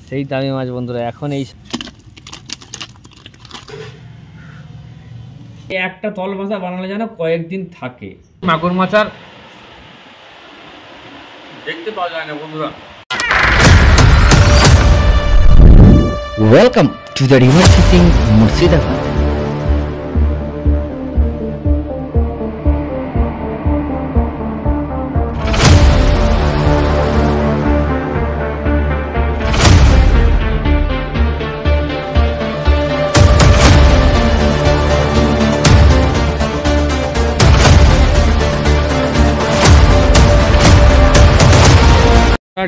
সেই দামি মাছ বন্ধুরা এখন এই একটা তল ভাষা বানালে যেন কয়েকদিন থাকে। মাগুর মাছ আর দেখতে পাওয়া যায় না বন্ধুরা। Welcome to the river fishing Murshidabad.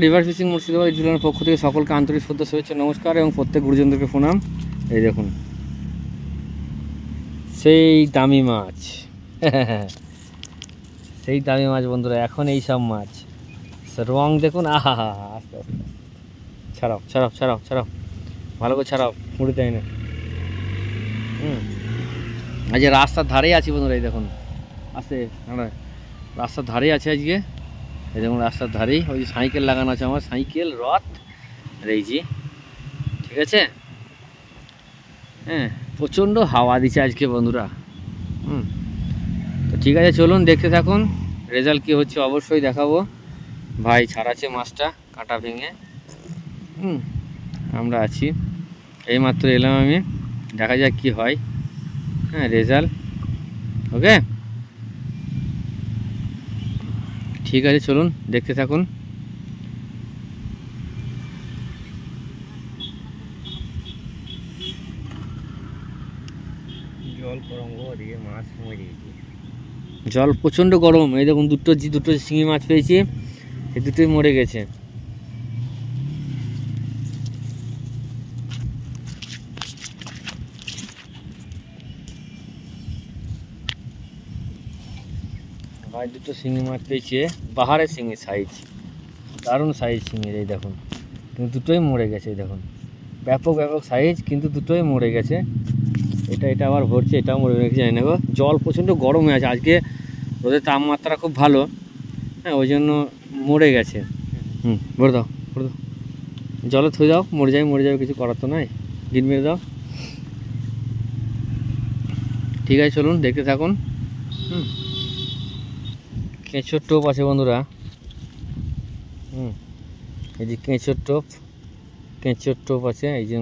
River fishing Murshidabad জেলার পক্ষ থেকে সকলকে আন্তরিক শ্রদ্ধা শুভেচ্ছা নমস্কার এবং প্রত্যেক গুরুজনদেরকে প্রণাম। এই দেখুন সেই দামি মাছ সেই দামি মাছ বন্ধুরা এখন এই সব মাছ রং দেখুন। আহা হা হা আস্তে আস্তে ছাড়াও ছাড়াও ছাড়াও ছাড়াও ভালো করে ছাড়াও মুড়ে দেয় না। আজ রাস্তার ধারেই আছি বন্ধুরা। এই দেখুন আস্তে রাস্তার ধারেই আছে আজকে। এই দেখুন রাস্তার ধারেই ওই যে সাইকেল লাগানো আছে আমার, সাইকেল রথ রেইজি, ঠিক আছে। হ্যাঁ প্রচণ্ড হাওয়া দিচ্ছে আজকে বন্ধুরা। তো ঠিক আছে চলুন দেখতে থাকুন, রেজাল্ট কী হচ্ছে অবশ্যই দেখাবো। ভাই ছাড়াচ্ছে মাছটা কাঁটা ভেঙে। আমরা আছি এইমাত্র এলাম আমি, দেখা যাক কি হয়। হ্যাঁ রেজাল্ট ওকে, ঠিক আছে চলুন দেখতে থাকুন। জল গরম দিয়ে মাছ মরে গেছে, জল প্রচণ্ড গরম। এই দেখুন দুটো শিঙি মাছ পেয়েছি, এই দুটোই মরে গেছে। ভাই দুটো শিঙি মাছ পেয়েছে, বাহারের শিঙি সাইজ, দারুণ সাইজ শিঙির। এই দেখুন কিন্তু দুটোই মরে গেছে। এই দেখুন ব্যাপক সাইজ, কিন্তু দুটোই মরে গেছে। এটা আবার ভরছে, এটাও মরে গেছে জানি না গো। জল প্রচণ্ড গরম হয়ে আছে আজকে, রোদের তাপমাত্রা খুব ভালো। হ্যাঁ ওই জন্য মরে গেছে। ভরে দাও জলে থয়ে দাও, মরে যাবে, কিছু করার তো নাই, গিট মেরে দাও। ঠিক আছে চলুন দেখতে থাকুন। কেঁচোর টোপ আছে বন্ধুরা। এই যে কেঁচোর টোপ আছে, এই যে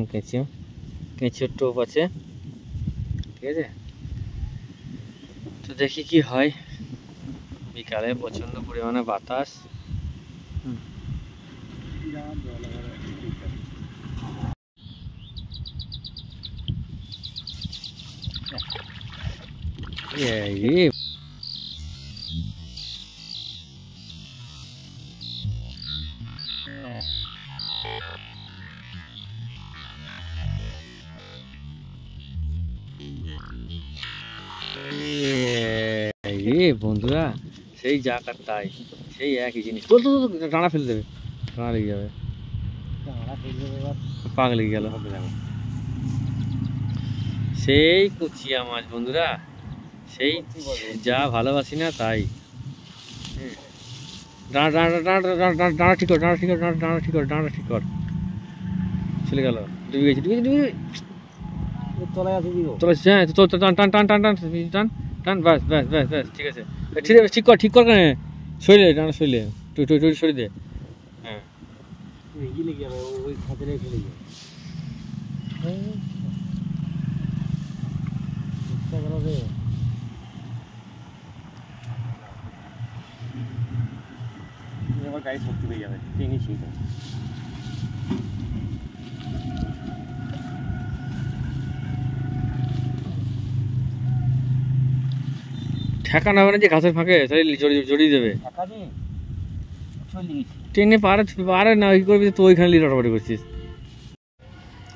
কেঁচোর টোপ আছে, ঠিক আছে। তো দেখি কি হয়। বিকালে প্রচণ্ড পরিমাণে বাতাস। বন্ধুরা সেই যাক আর তাই, সেই একই জিনিস। তো ডাঁড়া ফেলে দেবে, ডাঁড়া লেগে যাবে, পাক লেগে গেল। সেই কুচিয়া মাছ বন্ধুরা, সেই যা ভালোবাসি না তাই। ডাঁড়া ঠিক কর, চলে গেল, ডুবে গেছে। টান বাস ঠিক আছে, ঠিক কর কেন শরীরে, ডানা শরীরে সরিয়ে দে। হ্যাঁ গাড়ি শক্তি পেয়ে যাবে, ঠিক আছে। ঠেকানো হবে না যে ঘাসের ফাঁকে, তাহলে জড়িয়ে দেবে। ট্রেনে পারে না, কি করবি তো ওইখানে লিটারবাড়ি করছিস।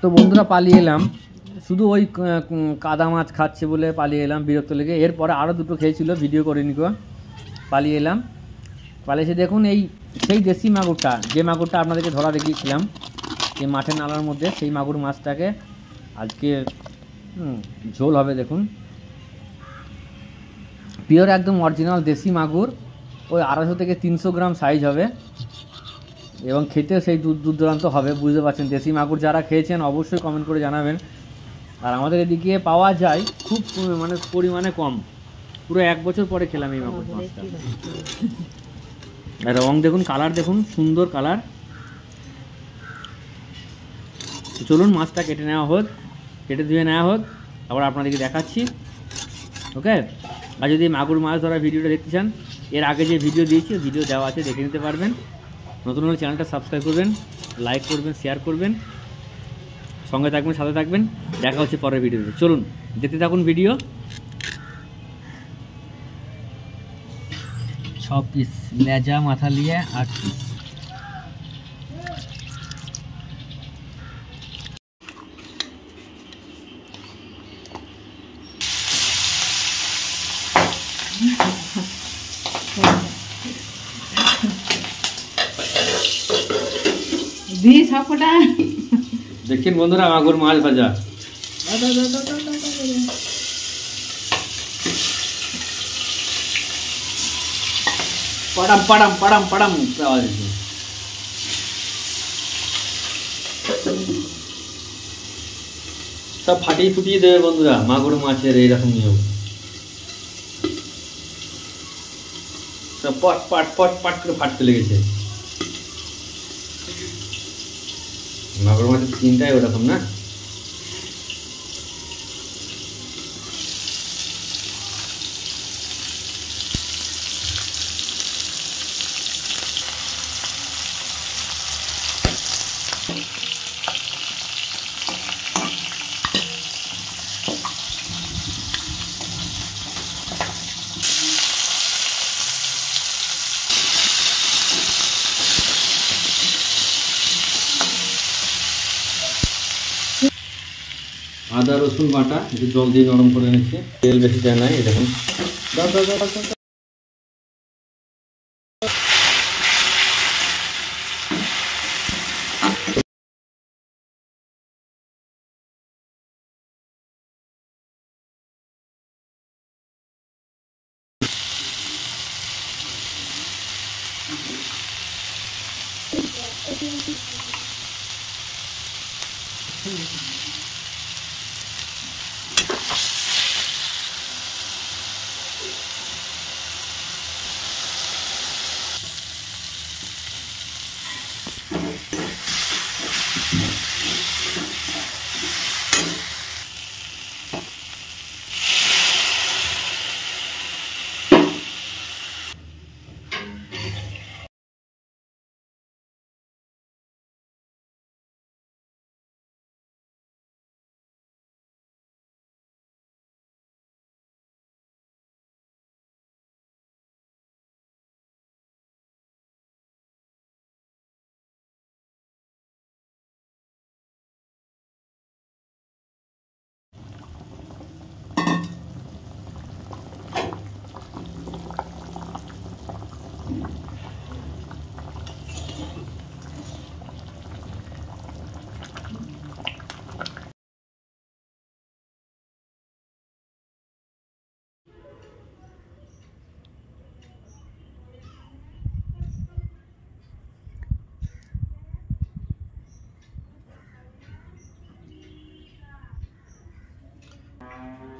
তো বন্ধুরা পালিয়ে এলাম, শুধু ওই কাদা মাছ খাচ্ছে বলে পালিয়ে এলাম, বিরক্ত লেগে। এরপরে আরও দুটো খেয়েছিল, ভিডিও করিনি গো, পালিয়ে এলাম। পালিয়েছে দেখুন এই সেই দেশি মাগুরটা, যে মাগুরটা আপনাদেরকে ধরা দেখিয়েছিলাম এই মাঠের নালার মধ্যে, সেই মাগুর মাছটাকে আজকে ঝোল হবে। দেখুন পিওর একদম অরিজিনাল দেশি মাগুর, ওই 250 থেকে 300 গ্রাম সাইজ হবে এবং খেতেও সেই দুর্দান্ত হবে। বুঝতে পারছেন, দেশি মাগুর যারা খেয়েছেন অবশ্যই কমেন্ট করে জানাবেন। আর আমাদের এদিকে পাওয়া যায় খুব মানে পরিমাণে কম, পুরো 1 বছর পরে খেলাম এই মাগুর মাছটা। আর রং দেখুন, কালার দেখুন, সুন্দর কালার। তো চলুন মাছটা কেটে নেওয়া হোক, কেটে ধুয়ে নেওয়া হোক, আবার আপনাদেরকে দেখাচ্ছি। ওকে, আর যদি মাগুর মাছ ধরার ভিডিওটা দেখতে চান, এর আগে যে ভিডিও দিয়েছি ভিডিও দেওয়া আছে, দেখে নিতে পারবেন। নতুন হলে চ্যানেলটা সাবস্ক্রাইব করবেন, লাইক করবেন, শেয়ার করবেন, সঙ্গে থাকবেন, সাথে থাকবেন। দেখা হচ্ছে পরের ভিডিওতে। চলুন দেখতে থাকুন ভিডিও। 6 পিস লেজা মাথা নিয়ে 8 পিস। দিয়ে সবকটা দেখেন বন্ধুরা, মাগুর মাছ ভাজা। পাড়াম পাড়াম পাড়াম পাড়াম আওয়াজ হচ্ছে। সব ফাটিয়ে ফুটিয়ে দেবে বন্ধুরা, মাগুর মাছের এইরকম নিয়ম। সব পট পট পট পট করে ফাটতে লেগেছে। মাগুর মাছের চিন্তাই ওরকম না। আদা রসুন বাটা একটু জল দিয়ে নরম করে নিচ্ছি, তেল বেশি দেয় নাই। দেখুন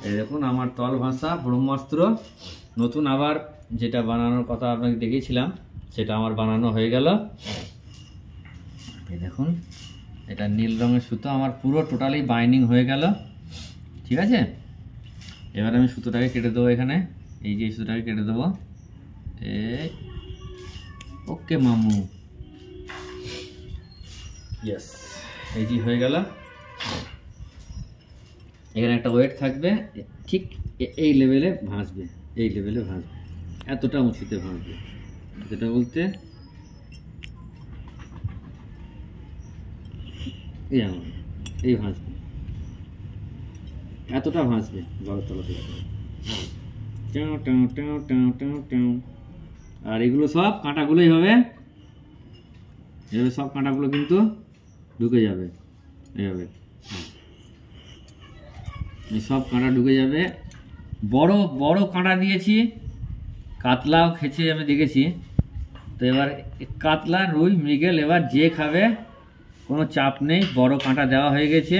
এই দেখুন আমার তল ভাষা ব্রহ্মাস্ত্র নতুন আবার যেটা বানানোর কথা আপনাকে দেখিয়েছিলাম সেটা আমার বানানো হয়ে গেল। এই দেখুন, এটা নীল রঙের সুতো আমার পুরো টোটালি বাইন্ডিং হয়ে গেল। ঠিক আছে, এবার আমি সুতোটাকে কেটে দেবো। এখানে এই যে সুতোটাকে কেটে দেবো। এই ওকে মামু, ইয়েস, এই যে হয়ে গেল। এখানে একটা ওয়েট থাকবে, ঠিক এই লেভেলে ভাঁজবে, এই লেভেলে ভাঁজবে, এতটা উঁচুতে ভাঁজবে। যেটা বলতে এই আমার এই ভাঁজবে, এতটা ভাঁজবে গলার তলা থেকে। টাও টাও টাও টাও টাও টাও। আর এগুলো সব কাঁটাগুলো এইভাবে সব কাঁটাগুলো কিন্তু ঢুকে যাবে এইভাবে। এই সব কাঁটা ঢুকে যাবে। বড় বড় কাঁটা দিয়েছি, কাতলাও খেয়েছি আমি দেখেছি। তো এবার কাতলা, রুই, মৃগেল এবার যে খাবে কোনো চাপ নেই, বড় কাঁটা দেওয়া হয়ে গেছে।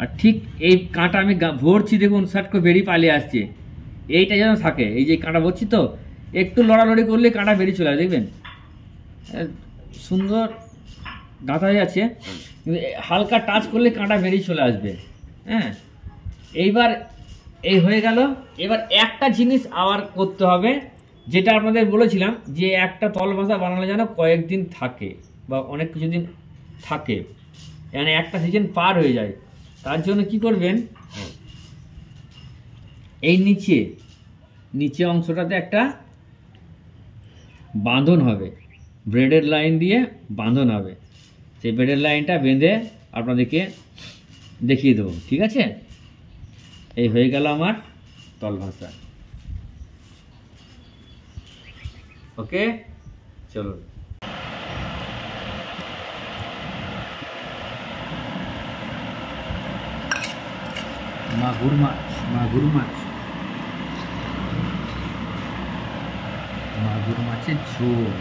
আর ঠিক এই কাঁটা আমি ভরছি, দেখুন শার্ট করে বেরিয়ে পালিয়ে আসছে। এইটা যেন থাকে, এই যে কাঁটা ভরছি তো একটু লড়ালড়ি করলে কাঁটা বেরিয়ে চলে আসে, দেখবেন সুন্দর গাঁথা হয়ে যাচ্ছে, কিন্তু হালকা টাচ করলে কাঁটা বেরিয়ে চলে আসবে। হ্যাঁ, এইবার এই হয়ে গেল। এবার একটা জিনিস আবার করতে হবে, যেটা আপনাদের বলেছিলাম যে একটা তল ভাষা বানালে যেন কয়েকদিন থাকে বা অনেক কিছুদিন থাকে, মানে একটা সিজন পার হয়ে যায়। তার জন্য কি করবেন, এই নিচে অংশটাতে একটা বাঁধন হবে, ব্রেডের লাইন দিয়ে বাঁধন হবে। সেই ব্রেডের লাইনটা বেঁধে আপনাদেরকে দেখিয়ে দেবো, ঠিক আছে? এই হয়ে গেল আমার তল ভাষা। ওকে, চলুন। মাগুর মাছ, মাগুর মাছের ঝোল।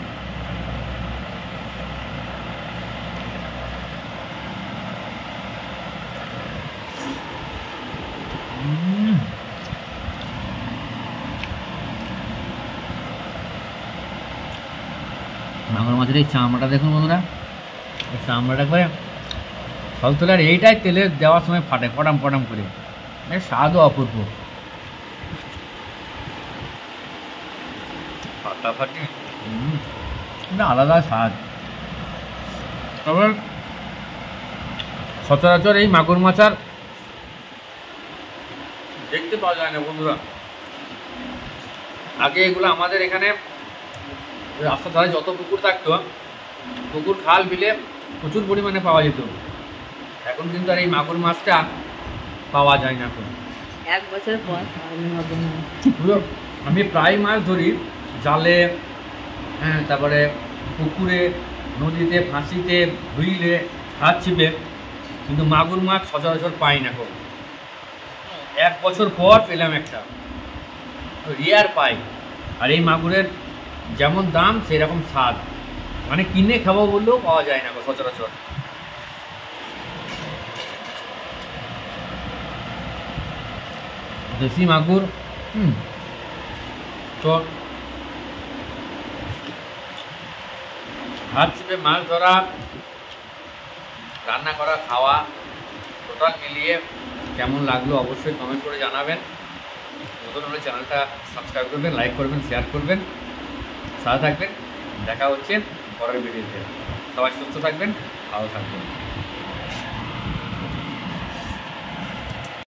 মাগুর মাছের এই চামড়াটা দেখুন বন্ধুরা, এই চামড়াটা একবারে ফল তোলে, আর এইটাই তেলে দেওয়ার সময় ফাটে পটাম পটাম করে, এর স্বাদও অপূর্ব, ফাটাফাটি, আলাদা স্বাদ। তবে সচরাচর এই মাগুর মাছ আর দেখতে পাওয়া যায় না বন্ধুরা। আগে এগুলো আমাদের এখানে রাস্তার ধারে যত পুকুর থাকতো, পুকুর খাল বিলে প্রচুর পরিমাণে পাওয়া যেত। এখন কিন্তু আর এই মাগুর মাছটা পাওয়া যায় না এখন। এক বছর পর আমি প্রায় মাছ ধরি জালে, হ্যাঁ, তারপরে পুকুরে, নদীতে, ফাঁসিতে, হুইলে, হাত ছিপে, কিন্তু মাগুর মাছ সচরাচর পাই না এখন। এক বছর পর পেলাম একটা, রেয়ার পাই। আর এই মাগুরের যেমন দাম সেরকম স্বাদ, মানে কিনে খাবো বললেও পাওয়া যায় না সচরাচর। দেশি মাগুর। তো হাত ছিপে মাছ ধরা, রান্না করা, খাওয়া, টোটাল মিলিয়ে কেমন লাগলো অবশ্যই কমেন্ট করে জানাবেন। নতুন হলে চ্যানেলটা সাবস্ক্রাইব করবেন, লাইক করবেন, শেয়ার করবেন, সাথে থাকবেন। দেখা হচ্ছে পরের ভিডিওতে। সবাই সুস্থ থাকবেন, ভালো থাকবেন।